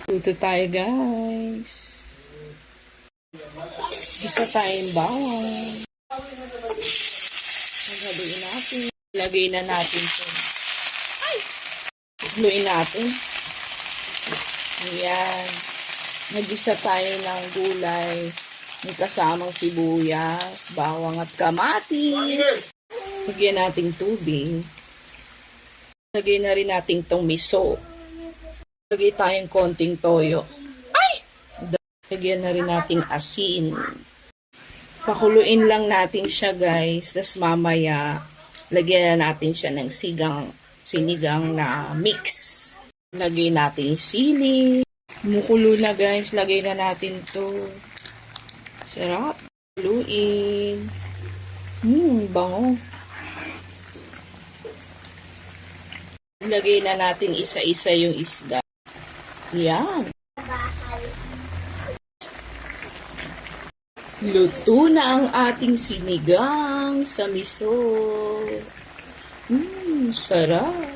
Luto tayo, guys. Isa tayong bawang. Naghaluin natin. Lagay na natin ito. Ay! Haluin natin. Ayan. Nag-isa tayo ng gulay. May kasamang sibuyas, bawang at kamatis. Lagyan natin tubig. Lagay na rin natin itong miso. Lagay tayong konting toyo. Ay! Lagyan na rin natin asin. Pakuluin lang natin siya, guys. Tapos mamaya, lagyan na natin siya ng sinigang na mix. Lagay natin sili. Kumukulo na, guys. Lagay na natin to. Sarap. Kuluin. Bango. Lagay na natin isa-isa yung isda. Yan. Luto na ang ating sinigang sa miso. Sarap.